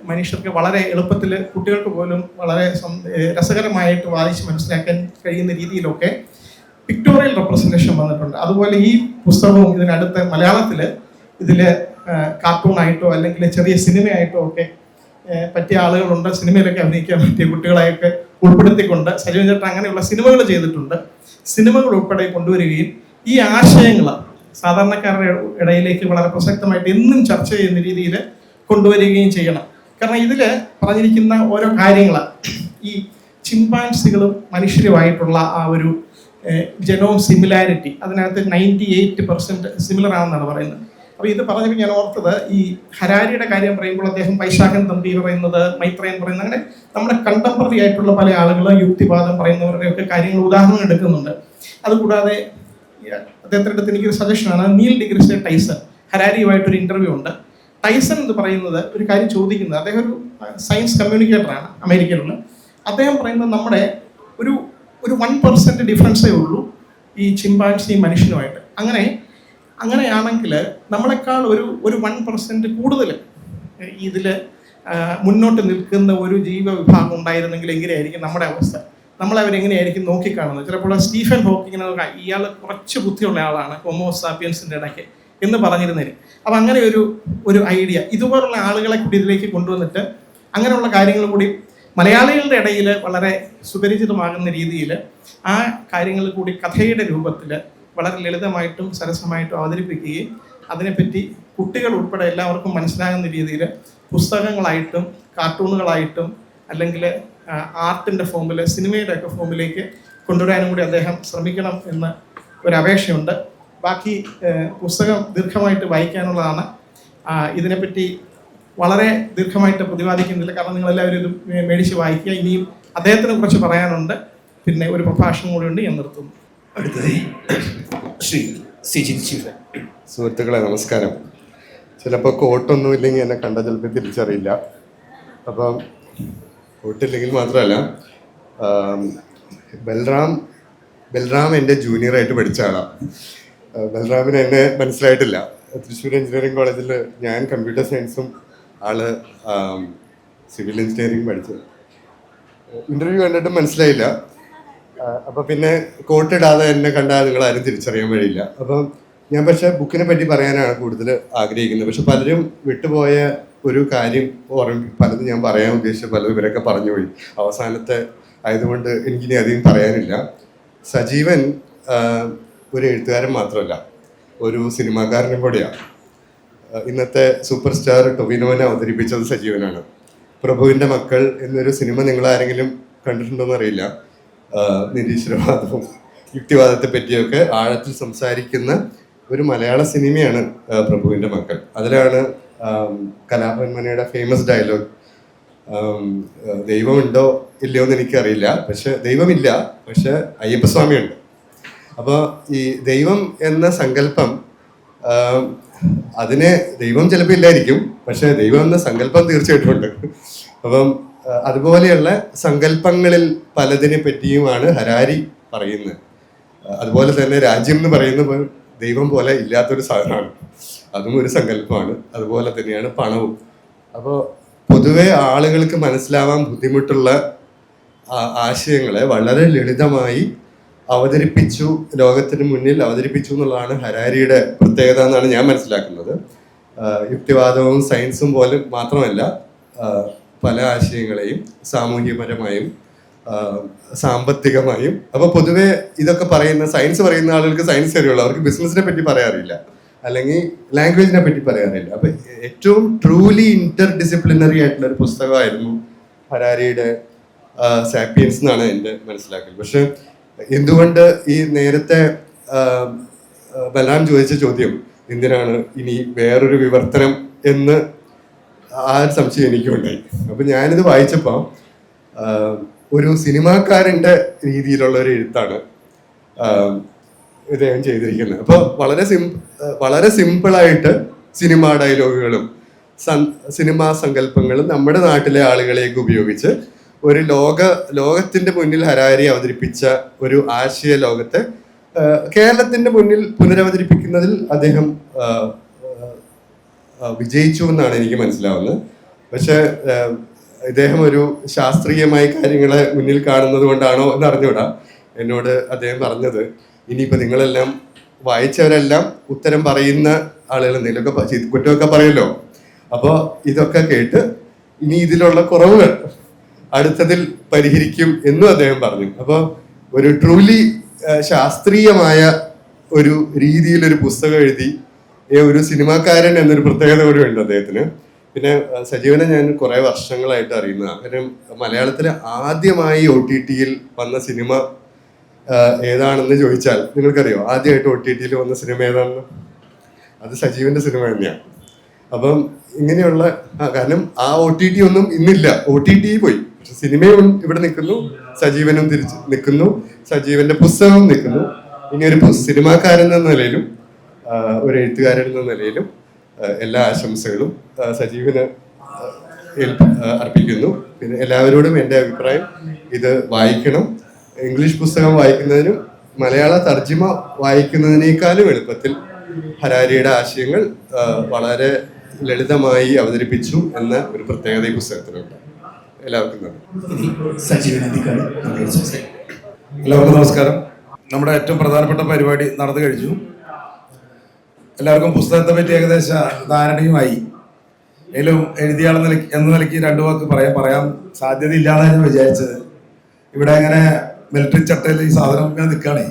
മനുഷ്യർക്ക് വളരെ എളുപ്പത്തിൽ, കുട്ടികൾക്ക് പോലും വളരെ രസകരമായിട്ട് വായിച്ച് മനസ്സിലാക്കാൻ കഴിയുന്ന രീതിയിലൊക്കെ പിക്ടോറിയൽ റെപ്രസെൻറ്റേഷൻ വന്നിട്ടുണ്ട്. അതുപോലെ ഈ പുസ്തകവും ഇതിനടുത്ത് മലയാളത്തിൽ ഇതിൽ കാർട്ടൂണായിട്ടോ അല്ലെങ്കിൽ ചെറിയ സിനിമയായിട്ടോ ഒക്കെ പറ്റിയ ആളുകളുണ്ട്. സിനിമയിലൊക്കെ അഭിനയിക്കാൻ പറ്റിയ കുട്ടികളെയൊക്കെ ഉൾപ്പെടുത്തിക്കൊണ്ട് സജീവൻ ചേട്ടൻ അങ്ങനെയുള്ള സിനിമകൾ ചെയ്തിട്ടുണ്ട്. സിനിമകൾ ഉൾപ്പെടെ കൊണ്ടുവരികയും ഈ ആശയങ്ങൾ സാധാരണക്കാരുടെ ഇടയിലേക്ക് വളരെ പ്രസക്തമായിട്ട് എന്നും ചർച്ച ചെയ്യുന്ന രീതിയിൽ കൊണ്ടുവരികയും ചെയ്യണം. കാരണം ഇതിൽ പറഞ്ഞിരിക്കുന്ന ഓരോ കാര്യങ്ങൾ ഈ ചിമ്പാൻസികളും മനുഷ്യരുമായിട്ടുള്ള ആ ഒരു ജനോം സിമിലാരിറ്റി, അതിനകത്ത് 98% സിമിലർ ആണെന്നാണ് പറയുന്നത്. അപ്പോൾ ഇത് പറഞ്ഞപ്പോൾ ഞാൻ ഓർത്തത്, ഈ ഹരാരിയുടെ കാര്യം പറയുമ്പോൾ അദ്ദേഹം വൈശാഖൻ തമ്പി പറയുന്നത്, മൈത്രേയൻ പറയുന്നത്, അങ്ങനെ നമ്മുടെ കണ്ടംപററി ആയിട്ടുള്ള പല ആളുകൾ യുക്തിവാദം പറയുന്നവരുടെയൊക്കെ കാര്യങ്ങൾ ഉദാഹരണം എടുക്കുന്നുണ്ട്. അതുകൂടാതെ അദ്ദേഹത്തിൻ്റെ അടുത്ത് എനിക്കൊരു സജഷനാണ്, നീൽ ഡിഗ്രേസ് ടൈസൺ, ഹരാരിയുമായിട്ടൊരു ഇൻ്റർവ്യൂ ഉണ്ട്. ടൈസൺ എന്ന് പറയുന്നത് ഒരു കാര്യം ചോദിക്കുന്നത്, അദ്ദേഹം ഒരു സയൻസ് കമ്മ്യൂണിക്കേറ്ററാണ് അമേരിക്കയിലുള്ള. അദ്ദേഹം പറയുന്നത് നമ്മുടെ ഒരു 1% ഡിഫറൻസേ ഉള്ളൂ ഈ ചിമ്പാൻസിയും മനുഷ്യനുമായിട്ട്. അങ്ങനെയാണെങ്കിൽ നമ്മളെക്കാൾ ഒരു 1% കൂടുതൽ ഇതിൽ മുന്നോട്ട് നിൽക്കുന്ന ഒരു ജീവവിഭാഗം ഉണ്ടായിരുന്നെങ്കിൽ എങ്ങനെയായിരിക്കും നമ്മുടെ അവസ്ഥ, നമ്മളവരെങ്ങനെയായിരിക്കും നോക്കിക്കാണുന്നത്. ചിലപ്പോൾ സ്റ്റീഫൻ ഹോക്കിങ്ങിനെ ഇയാൾ കുറച്ച് ബുദ്ധിയുള്ള ആളാണ് ഹോമോസാപ്പിയൻസിൻ്റെ ഇടയ്ക്ക് എന്ന് പറഞ്ഞിരുന്നേരും. അപ്പം അങ്ങനെ ഒരു ഐഡിയ ഇതുപോലുള്ള ആളുകളെ കൂടി ഇതിലേക്ക് കൊണ്ടുവന്നിട്ട് അങ്ങനെയുള്ള കാര്യങ്ങൾ കൂടി മലയാളികളുടെ ഇടയിൽ വളരെ സുപരിചിതമാകുന്ന രീതിയിൽ ആ കാര്യങ്ങൾ കൂടി കഥയുടെ രൂപത്തിൽ വളരെ ലളിതമായിട്ടും സരസമായിട്ടും അവതരിപ്പിക്കുകയും അതിനെപ്പറ്റി കുട്ടികൾ ഉൾപ്പെടെ എല്ലാവർക്കും മനസ്സിലാകുന്ന രീതിയിൽ പുസ്തകങ്ങളായിട്ടും കാർട്ടൂണുകളായിട്ടും അല്ലെങ്കിൽ ആർട്ടിൻ്റെ ഫോമിൽ, സിനിമയുടെ ഒക്കെ ഫോമിലേക്ക് കൊണ്ടുവരാനും കൂടി അദ്ദേഹം ശ്രമിക്കണം എന്ന് ഒരപേക്ഷയുണ്ട്. ബാക്കി പുസ്തകം ദീർഘമായിട്ട് വായിക്കാനുള്ളതാണ്. ഇതിനെപ്പറ്റി വളരെ ദീർഘമായിട്ട് പ്രതിപാദിക്കുന്നില്ല, കാരണം നിങ്ങളെല്ലാവരും ഇത് മേടിച്ച് വായിക്കുക. ഇനിയും അദ്ദേഹത്തിനെ കുറിച്ച് പറയാനുണ്ട്, പിന്നെ ഒരു പ്രഭാഷണം കൂടി ഉണ്ട്. ഞാൻ നിർത്തുന്നു. അടുത്തത് ശ്രീ സിജിൻ ശിവൻ. സുഹൃത്തുക്കളെ നമസ്കാരം. ചിലപ്പോൾ കോട്ടൊന്നും ഇല്ലെങ്കിൽ എന്നെ കണ്ടാൽ ചിലപ്പോൾ തിരിച്ചറിയില്ല. അപ്പം കോട്ടില്ലെങ്കിൽ മാത്രമല്ല, ബൽറാം എൻ്റെ ജൂനിയറായിട്ട് പഠിച്ച ആളാണ്. ബൽറാമിന് എന്നെ മനസ്സിലായിട്ടില്ല. തൃശ്ശൂർ എഞ്ചിനീയറിംഗ് കോളേജിൽ ഞാൻ കമ്പ്യൂട്ടർ സയൻസും ആള് സിവിൽ എഞ്ചിനീയറിംഗ് പഠിച്ചത്. ഇൻ്റർവ്യൂ കണ്ടിട്ട് മനസ്സിലായില്ല. അപ്പം പിന്നെ കോട്ടിടാതെ എന്നെ കണ്ടാൽ നിങ്ങളാരും തിരിച്ചറിയാൻ വഴിയില്ല. അപ്പം ഞാൻ പക്ഷേ ബുക്കിനെ പറ്റി പറയാനാണ് കൂടുതൽ ആഗ്രഹിക്കുന്നത്. പക്ഷെ പലരും വിട്ടുപോയ ഒരു കാര്യം പലതും ഞാൻ പറയാൻ ഉദ്ദേശിച്ച പലതും ഇവരൊക്കെ പറഞ്ഞുപോയി. അവസാനത്തെ ആയതുകൊണ്ട് എനിക്കിനി അധികം പറയാനില്ല. സജീവൻ ഒരു എഴുത്തുകാരൻ മാത്രമല്ല, ഒരു സിനിമാക്കാരനും കൂടിയാണ്. ഇന്നത്തെ സൂപ്പർ സ്റ്റാർ ടൊവിനോനെ അവതരിപ്പിച്ചത് സജീവനാണ്. പ്രഭുവിൻ്റെ മക്കൾ എന്നൊരു സിനിമ നിങ്ങളാരെങ്കിലും കണ്ടിട്ടുണ്ടോയെന്ന് അറിയില്ല. നിരീശ്വരവാദവും യുക്തിവാദത്തെ പറ്റിയൊക്കെ ആഴത്തിൽ സംസാരിക്കുന്ന ഒരു മലയാള സിനിമയാണ് പ്രഭുവിൻ്റെ മക്കൾ. അതിലാണ് കലാഭവൻ മണിയുടെ ഫേമസ് ഡയലോഗ്, ദൈവമുണ്ടോ ഇല്ലയോ എന്ന് എനിക്കറിയില്ല, പക്ഷെ ദൈവമില്ല, പക്ഷെ അയ്യപ്പസ്വാമിയുണ്ട്. അപ്പോൾ ഈ ദൈവം എന്ന സങ്കല്പം, അതിനെ ദൈവം ചിലപ്പോൾ ഇല്ലായിരിക്കും, പക്ഷെ ദൈവം എന്ന സങ്കല്പം തീർച്ചയായിട്ടും ഉണ്ട്. അപ്പം അതുപോലെയുള്ള സങ്കല്പങ്ങളിൽ പലതിനെ പറ്റിയുമാണ് ഹരാരി പറയുന്നത്. അതുപോലെ തന്നെ രാജ്യം എന്ന് പറയുന്നത് ദൈവം പോലെ ഇല്ലാത്തൊരു സാധനമാണ്, അതും ഒരു സങ്കല്പമാണ്. അതുപോലെ തന്നെയാണ് പണവും. അപ്പോൾ പൊതുവെ ആളുകൾക്ക് മനസ്സിലാവാൻ ബുദ്ധിമുട്ടുള്ള ആശയങ്ങളെ വളരെ ലളിതമായി അവതരിപ്പിച്ചു, ലോകത്തിന് മുന്നിൽ അവതരിപ്പിച്ചു എന്നുള്ളതാണ് ഹരാരിയുടെ പ്രത്യേകത എന്നാണ് ഞാൻ മനസ്സിലാക്കുന്നത്. യുക്തിവാദവും സയൻസും പോലും മാത്രമല്ല, പല ആശയങ്ങളെയും സാമൂഹ്യപരമായും സാമ്പത്തികമായും. അപ്പോൾ പൊതുവെ ഇതൊക്കെ പറയുന്ന സയൻസ് പറയുന്ന ആളുകൾക്ക് സയൻസ് അറിയുള്ളൂ, അവർക്ക് ബിസിനസ്സിനെ പറ്റി പറയാറില്ല, അല്ലെങ്കിൽ ലാംഗ്വേജിനെ പറ്റി പറയാറില്ല. അപ്പം ഏറ്റവും ട്രൂലി ഇന്റർ ഡിസിപ്ലിനറി ആയിട്ടുള്ള ഒരു പുസ്തകമായിരുന്നു ഹരാരിയുടെ സാപ്പിയൻസ് എന്നാണ് എൻ്റെ മനസ്സിലാക്കൽ. പക്ഷെ എന്തുകൊണ്ട് ഈ നേരത്തെ ബലറാം ചോദിച്ച ചോദ്യം എന്തിനാണ് ഇനി വേറൊരു വിവർത്തനം എന്ന് ആ സംശയം എനിക്കുണ്ടായി. അപ്പം ഞാനിത് വായിച്ചപ്പോൾ ഒരു സിനിമാക്കാരൻ്റെ രീതിയിലുള്ള ഒരു എഴുത്താണ് ഇദ്ദേഹം ചെയ്തിരിക്കുന്നത്. അപ്പോൾ വളരെ സിമ്പിളായിട്ട് സിനിമാ ഡയലോഗുകളും സിനിമാ സങ്കല്പങ്ങൾ നമ്മുടെ നാട്ടിലെ ആളുകളെയൊക്കെ ഉപയോഗിച്ച് ഒരു ലോകത്തിന്റെ മുന്നിൽ ഹരാരി അവതരിപ്പിച്ച ഒരു ആശയ ലോകത്തെ കേരളത്തിന്റെ മുന്നിൽ പുനരവതരിപ്പിക്കുന്നതിൽ അദ്ദേഹം വിജയിച്ചു എന്നാണ് എനിക്ക് മനസ്സിലാവുന്നത്. പക്ഷെ ഇദ്ദേഹം ഒരു ശാസ്ത്രീയമായി കാര്യങ്ങളെ മുന്നിൽ കാണുന്നത് കൊണ്ടാണോ എന്ന് അറിഞ്ഞൂടാ. എന്നോട് അദ്ദേഹം പറഞ്ഞത്, ഇനിയിപ്പോൾ നിങ്ങളെല്ലാം വായിച്ചവരെല്ലാം ഉത്തരം പറയുന്ന ആളുകൾ എന്തെങ്കിലുമൊക്കെ കുറ്റമൊക്കെ പറയുമല്ലോ, അപ്പോൾ ഇതൊക്കെ കേട്ട് ഇനി ഇതിലുള്ള കുറവുകൾ അടുത്തതിൽ പരിഹരിക്കും എന്നും അദ്ദേഹം പറഞ്ഞു. അപ്പോൾ ഒരു ട്രൂലി ശാസ്ത്രീയമായ ഒരു രീതിയിൽ ഒരു പുസ്തകം എഴുതി ഒരു സിനിമാക്കാരൻ എന്നൊരു പ്രത്യേകത കൂടി ഉണ്ട് അദ്ദേഹത്തിന്. പിന്നെ സജീവനെ ഞാൻ കുറേ വർഷങ്ങളായിട്ട് അറിയുന്നതാണ്. കാരണം മലയാളത്തിൽ ആദ്യമായി OTT-യിൽ വന്ന സിനിമ ഏതാണെന്ന് ചോദിച്ചാൽ നിങ്ങൾക്കറിയോ? ആദ്യമായിട്ട് OTT-യിൽ വന്ന സിനിമ ഏതാണെന്ന്? അത് സജീവന്റെ സിനിമ തന്നെയാണ്. അപ്പം ഇങ്ങനെയുള്ള കാരണം ആ OTT ഒന്നും ഇന്നില്ല, OTT പോയി. പക്ഷെ സിനിമയും ഇവിടെ നിൽക്കുന്നു, സജീവനും തിരിച്ച് നിൽക്കുന്നു, സജീവന്റെ പുസ്തകവും നിൽക്കുന്നു. ഇനി ഒരു സിനിമാക്കാരൻ എന്ന നിലയിലും ഒരു എഴുത്തുകാരൻ എന്ന നിലയിലും എല്ലാ ആശംസകളും സജീവന് അർപ്പിക്കുന്നു. പിന്നെ എല്ലാവരോടും എൻ്റെ അഭിപ്രായം, ഇത് വായിക്കണം. ഇംഗ്ലീഷ് പുസ്തകം വായിക്കുന്നതിനും മലയാള തർജിമ വായിക്കുന്നതിനേക്കാളും എളുപ്പത്തിൽ ഹരാരിയുടെ ആശയങ്ങൾ വളരെ ലളിതമായി അവതരിപ്പിച്ചു എന്ന ഒരു പ്രത്യേകത ഈ പുസ്തകത്തിനുണ്ട്. എല്ലാവർക്കും നന്ദി. സജീവൻ അന്തിക്കാട്. എല്ലാവർക്കും നമസ്കാരം. നമ്മുടെ ഏറ്റവും പ്രധാനപ്പെട്ട പരിപാടി നടന്നു കഴിഞ്ഞു. എല്ലാവർക്കും പുസ്തകത്തെ പറ്റി ഏകദേശ ധാരണയുമായി. എങ്കിലും എഴുതിയ എന്ന നിലയ്ക്ക് രണ്ടു വാക്ക് പറയാൻ സാധ്യതയില്ലാന്നാണ് ഞാൻ വിചാരിച്ചത്. ഇവിടെ അങ്ങനെ മിലിറ്ററി ചട്ടയിൽ ഈ സാധനം ഇങ്ങനെ നിൽക്കുകയാണേ.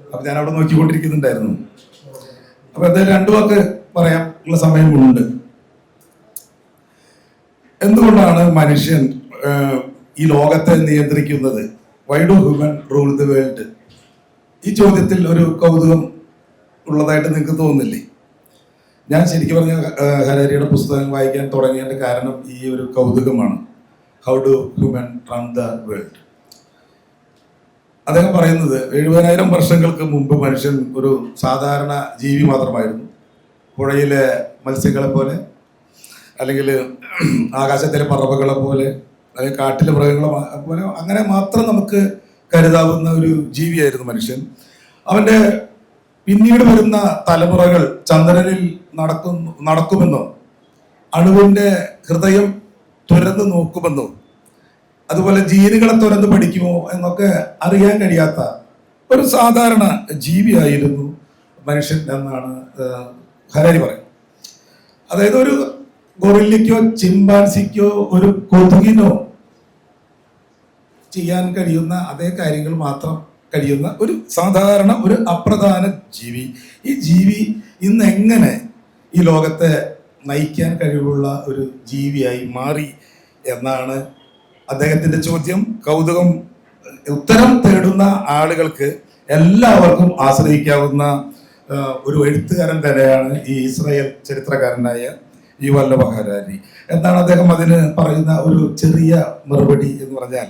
അപ്പം ഞാൻ അവിടെ നോക്കിക്കൊണ്ടിരിക്കുന്നുണ്ടായിരുന്നു. അപ്പം എന്തായാലും രണ്ടു വാക്ക് പറയാൻ ഉള്ള സമയമുണ്ട്. എന്തുകൊണ്ടാണ് മനുഷ്യൻ ഈ ലോകത്തെ നിയന്ത്രിക്കുന്നത്? Why do human rule the world? ഈ ചോദ്യത്തിൽ ഒരു കൗതുകം ഉള്ളതായിട്ട് നിങ്ങൾക്ക് തോന്നുന്നില്ലേ? ഞാൻ ശരിക്കും പറഞ്ഞ ഹരാരിയുടെ പുസ്തകം വായിക്കാൻ തുടങ്ങിയതിൻ്റെ കാരണം ഈ ഒരു കൗതുകമാണ്. How do human run the world? അദ്ദേഹം പറയുന്നത് 70,000 വർഷങ്ങൾക്ക് മുമ്പ് മനുഷ്യൻ ഒരു സാധാരണ ജീവി മാത്രമായിരുന്നു. പുഴയിലെ മത്സ്യങ്ങളെ പോലെ, അല്ലെങ്കിൽ ആകാശത്തിലെ പറവകളെ പോലെ, അല്ലെങ്കിൽ കാട്ടിലെ മൃഗങ്ങളെ പോലെ അങ്ങനെ മാത്രം നമുക്ക് കരുതാവുന്ന ഒരു ജീവിയായിരുന്നു മനുഷ്യൻ. അവൻ്റെ പിന്നീട് വരുന്ന തലമുറകൾ ചന്ദ്രനിൽ നടക്കുമെന്നോ അണുവിൻ്റെ ഹൃദയം തുറന്ന് നോക്കുമെന്നോ അതുപോലെ ജീനുകളെ തുറന്ന് പഠിക്കുമോ എന്നൊക്കെ അറിയാൻ കഴിയാത്ത ഒരു സാധാരണ ജീവിയായിരുന്നു മനുഷ്യൻ എന്നാണ് ഹരാരി പറയുന്നത്. അതായത് ഒരു ഗൊറില്ലയ്ക്കോ ചിമ്പാൻസിക്കോ ഒരു കൊതുകിനോ ചെയ്യാൻ കഴിയുന്ന അതേ കാര്യങ്ങൾ മാത്രം കഴിയുന്ന ഒരു സാധാരണ ഒരു അപ്രധാന ജീവി. ഈ ജീവി ഇന്ന് എങ്ങനെ ഈ ലോകത്തെ നയിക്കാൻ കഴിവുള്ള ഒരു ജീവിയായി മാറി എന്നാണ് അദ്ദേഹത്തിൻ്റെ ചോദ്യം. കൗതുകം ഉത്തരം തേടുന്ന ആളുകൾക്ക് എല്ലാവർക്കും ആശ്രയിക്കാവുന്ന ഒരു എഴുത്തുകാരൻ തന്നെയാണ് ഈ ഇസ്രായേൽ ചരിത്രകാരനായ യുവൽ നോഹ ഹരാരി. എന്താണ് അദ്ദേഹം അതിന് പറയുന്ന ഒരു ചെറിയ മറുപടി എന്ന് പറഞ്ഞാൽ,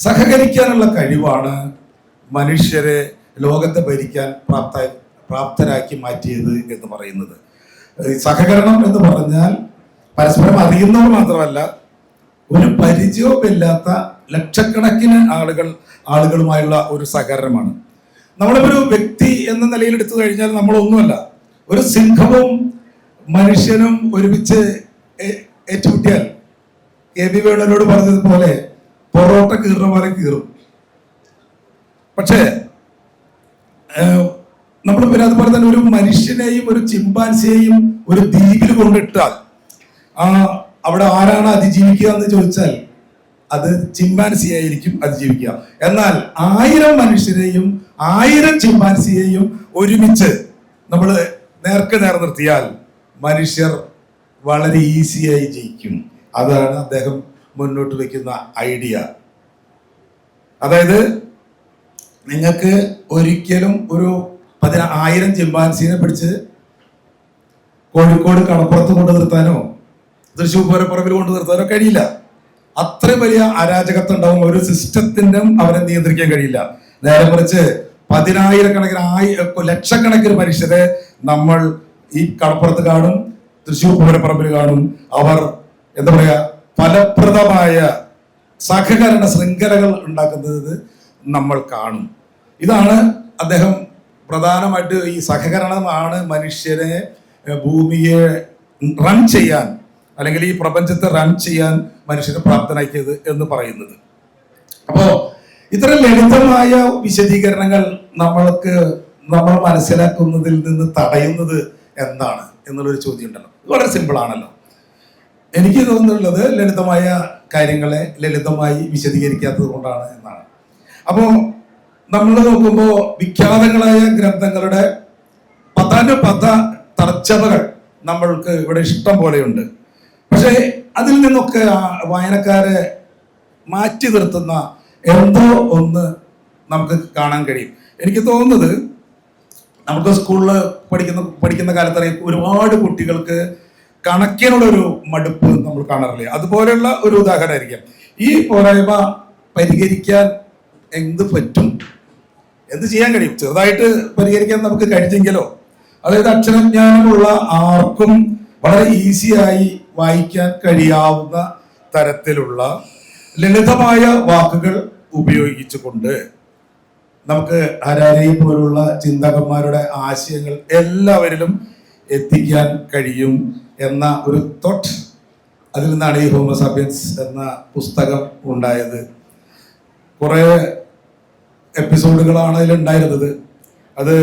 സഹകരിക്കാനുള്ള കഴിവാണ് മനുഷ്യരെ ലോകത്തെ ഭരിക്കാൻ പ്രാപ്തരാക്കി മാറ്റിയത് എന്ന് പറയുന്നത്. സഹകരണം എന്ന് പറഞ്ഞാൽ പരസ്പരം അറിയുന്നവർ മാത്രമല്ല, ഒരു പരിചയവുമില്ലാത്ത ലക്ഷക്കണക്കിന് ആളുകളുമായുള്ള ഒരു സഹകരണമാണ്. നമ്മളൊരു വ്യക്തി എന്ന നിലയിൽ എടുത്തു കഴിഞ്ഞാൽ നമ്മളൊന്നുമല്ല. ഒരു സിംഹവും മനുഷ്യനും ഒരുമിച്ച് ഏറ്റുമുട്ടിയാൽ KB വേണുവിനോട് പറഞ്ഞതുപോലെ പൊറോട്ട കീറുന്ന പോലെ കീറും. പക്ഷേ നമ്മൾ പിന്നെ അതുപോലെ തന്നെ ഒരു മനുഷ്യനെയും ഒരു ചിമ്പാൻസിയെയും ഒരു ദ്വീപിൽ കൊണ്ടിട്ടാൽ അവിടെ ആരാണ് അതിജീവിക്കുക എന്ന് ചോദിച്ചാൽ അത് ചിമ്പാൻസി ആയിരിക്കും അതിജീവിക്കുക. എന്നാൽ 1000 മനുഷ്യരെയും 1000 ചിമ്പാൻസിയെയും ഒരുമിച്ച് നമ്മൾ നേർക്ക് നേർ നിർത്തിയാൽ മനുഷ്യർ വളരെ ഈസിയായി ജയിക്കും. അതാണ് അദ്ദേഹം മുന്നോട്ട് വയ്ക്കുന്ന ഐഡിയ. അതായത് നിങ്ങൾക്ക് ഒരിക്കലും ഒരു 1000 ചിമ്പാൻസിനെ പിടിച്ച് കോഴിക്കോട് കടപ്പുറത്ത് കൊണ്ട് നിർത്താനോ തൃശ്ശൂർ പൂരപ്പുറമ്പിൽ കൊണ്ട് നിർത്താനോ കഴിയില്ല. അത്രയും വലിയ അരാജകത്വം ഉണ്ടാവും. ഒരു സിസ്റ്റത്തിനും അവരെ നിയന്ത്രിക്കാൻ കഴിയില്ല. നേരെ മറിച്ച് 10,000 കണക്കിന് ലക്ഷക്കണക്കിന് മനുഷ്യരെ നമ്മൾ ഈ കടപ്പുറത്ത് കാണും, തൃശ്ശൂർ പൂരപ്പറമ്പിൽ കാണും. അവർ എന്താ പറയാ ഫലപ്രദമായ സഹകരണ ശൃംഖലകൾ ഉണ്ടാക്കുന്നത് നമ്മൾ കാണും. ഇതാണ് അദ്ദേഹം പ്രധാനമായിട്ട് ഈ സഹകരണമാണ് മനുഷ്യരെ ഭൂമിയെ റൺ ചെയ്യാൻ അല്ലെങ്കിൽ ഈ പ്രപഞ്ചത്തെ റൺ ചെയ്യാൻ മനുഷ്യനെ പ്രാപ്തനാക്കിയത് എന്ന് പറയുന്നത്. അപ്പോ ഇത്തരം ലളിതമായ വിശദീകരണങ്ങൾ നമ്മൾ മനസ്സിലാക്കുന്നതിൽ നിന്ന് തടയുന്നത് എന്താണ് എന്നുള്ളൊരു ചോദ്യം ഉണ്ടല്ലോ. വളരെ സിമ്പിൾ ആണല്ലോ. എനിക്ക് തോന്നുന്നുള്ളത് ലളിതമായ കാര്യങ്ങളെ ലളിതമായി വിശദീകരിക്കാത്തത് കൊണ്ടാണ് എന്നാണ്. അപ്പോൾ നമ്മൾ നോക്കുമ്പോൾ വിഖ്യാതങ്ങളായ ഗ്രന്ഥങ്ങളുടെ പദാനുപദ തർജ്ജമകൾ നമ്മൾക്ക് ഇവിടെ ഇഷ്ടം പോലെയുണ്ട്. പക്ഷേ അതിൽ നിന്നൊക്കെ വായനക്കാരെ മാറ്റി നിർത്തുന്ന എന്തോ ഒന്ന് നമുക്ക് കാണാൻ കഴിയും. എനിക്ക് തോന്നുന്നത് നമുക്ക് സ്കൂളിൽ പഠിക്കുന്ന കാലത്ത് ഒരുപാട് കുട്ടികൾക്ക് കണക്കിനുള്ളൊരു മടുപ്പ് നമ്മൾ കാണാറില്ല. അതുപോലെയുള്ള ഒരു ഉദാഹരണമായിരിക്കാം. ഈ പോരായ്മ പരിഹരിക്കാൻ എന്ത് പറ്റും, എന്ത് ചെയ്യാൻ കഴിയും? ചെറുതായിട്ട് പരിഹരിക്കാൻ നമുക്ക് കഴിഞ്ഞെങ്കിലോ, അതായത് അക്ഷരജ്ഞാനമുള്ള ആർക്കും വളരെ ഈസിയായി വായിക്കാൻ കഴിയാവുന്ന തരത്തിലുള്ള ലളിതമായ വാക്കുകൾ ഉപയോഗിച്ചുകൊണ്ട് നമുക്ക് ഹരാരിയെ പോലുള്ള ചിന്തകന്മാരുടെ ആശയങ്ങൾ എല്ലാവരിലും എത്തിക്കാൻ കഴിയും എന്ന ഒരു തോട്ട്, അതിൽ നിന്നാണ് ഈ ഹോമോ സാപ്പിയൻസ് എന്ന പുസ്തകം ഉണ്ടായത്. കുറേ എപ്പിസോഡുകളാണ് അതിലുണ്ടായിരുന്നത്. അത്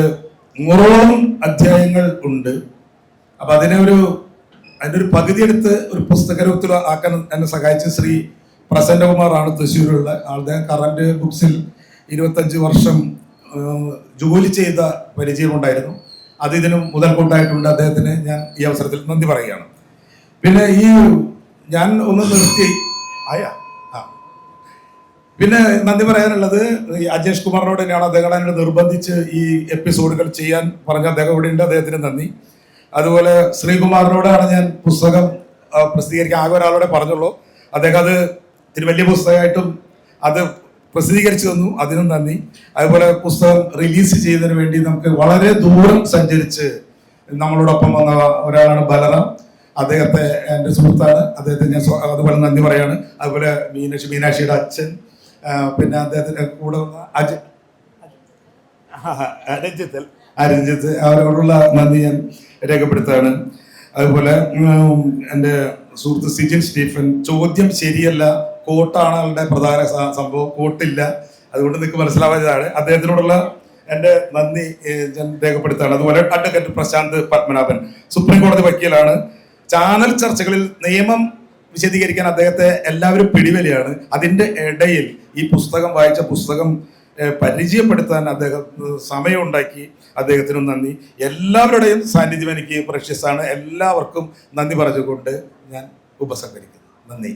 100ഓളം അധ്യായങ്ങൾ ഉണ്ട്. അപ്പൊ അതിൻ്റെ ഒരു പകുതി എടുത്ത് ഒരു പുസ്തകരൂപത്തിൽ ആക്കാൻ എന്നെ സഹായിച്ച ശ്രീ പ്രസന്നകുമാറാണ്, തൃശ്ശൂരുള്ള. അദ്ദേഹം കറന്റ് ബുക്സിൽ 25 വർഷം ജോലി ചെയ്ത പരിചയമുണ്ടായിരുന്നു. അത് ഇതിനും മുതൽക്കൂട്ടായിട്ടുണ്ട്. അദ്ദേഹത്തിന് ഞാൻ ഈ അവസരത്തിൽ നന്ദി പറയുകയാണ്. പിന്നെ ഞാൻ ഒന്ന് നിർത്തി പിന്നെ നന്ദി പറയാനുള്ളത് അജേഷ് കുമാറിനോട് തന്നെയാണ്. അദ്ദേഹം എന്നോട് നിർബന്ധിച്ച് ഈ എപ്പിസോഡുകൾ ചെയ്യാൻ പറഞ്ഞ അദ്ദേഹം ഇവിടെ ഉണ്ട്, അദ്ദേഹത്തിന് നന്ദി. അതുപോലെ ശ്രീകുമാറിനോടാണ് ഞാൻ പുസ്തകം പ്രസിദ്ധീകരിക്കാൻ ആകെ ഒരാളോടെ പറഞ്ഞുള്ളൂ. അദ്ദേഹം അത് ഇത്തിരി വലിയ പുസ്തകമായിട്ടും അത് പ്രസിദ്ധീകരിച്ചു തന്നു, അതിനും നന്ദി. അതുപോലെ പുസ്തകം റിലീസ് ചെയ്യുന്നതിന് വേണ്ടി നമുക്ക് വളരെ ദൂരം സഞ്ചരിച്ച് നമ്മളോടൊപ്പം വന്ന ഒരാളാണ് ബലറാം. അദ്ദേഹത്തെ എൻ്റെ സുഹൃത്താണ്, അദ്ദേഹത്തെ ഞാൻ അതുപോലെ നന്ദി പറയാണ്. അതുപോലെ മീനാക്ഷിയുടെ അച്ഛൻ, പിന്നെ അദ്ദേഹത്തിൻ്റെ കൂടെ വന്ന രഞ്ജിത്ത്, അവരോടുള്ള നന്ദി ഞാൻ രേഖപ്പെടുത്താണ്. അതുപോലെ എൻ്റെ സുഹൃത്ത് സിജിൻ സ്റ്റീഫൻ, ചോദ്യം ശരിയല്ല, കോട്ടാണ് ആളുടെ പ്രധാന സംഭവം, കോട്ടില്ല, അതുകൊണ്ട് നിങ്ങൾക്ക് മനസ്സിലാവാത്തതാണ്. അദ്ദേഹത്തിനോടുള്ള എൻ്റെ നന്ദി ഞാൻ രേഖപ്പെടുത്താണ്. അതുപോലെ അഡ്വക്കേറ്റ് പ്രശാന്ത് പത്മനാഭൻ, സുപ്രീം കോടതി വക്കീലാണ്. ചാനൽ ചർച്ചകളിൽ നിയമം വിശദീകരിക്കാൻ അദ്ദേഹത്തെ എല്ലാവരും പിടിവലിയാണ്. അതിൻ്റെ ഇടയിൽ ഈ പുസ്തകം വായിച്ച പുസ്തകം പരിചയപ്പെടുത്താൻ അദ്ദേഹം സമയം ഉണ്ടാക്കി, അദ്ദേഹത്തിനും നന്ദി. എല്ലാവരുടെയും സാന്നിധ്യം എനിക്ക് പ്രഷ്യസാണ്. എല്ലാവർക്കും നന്ദി പറഞ്ഞുകൊണ്ട് ഞാൻ ഉപസംഹരിക്കുന്നു. നന്ദി.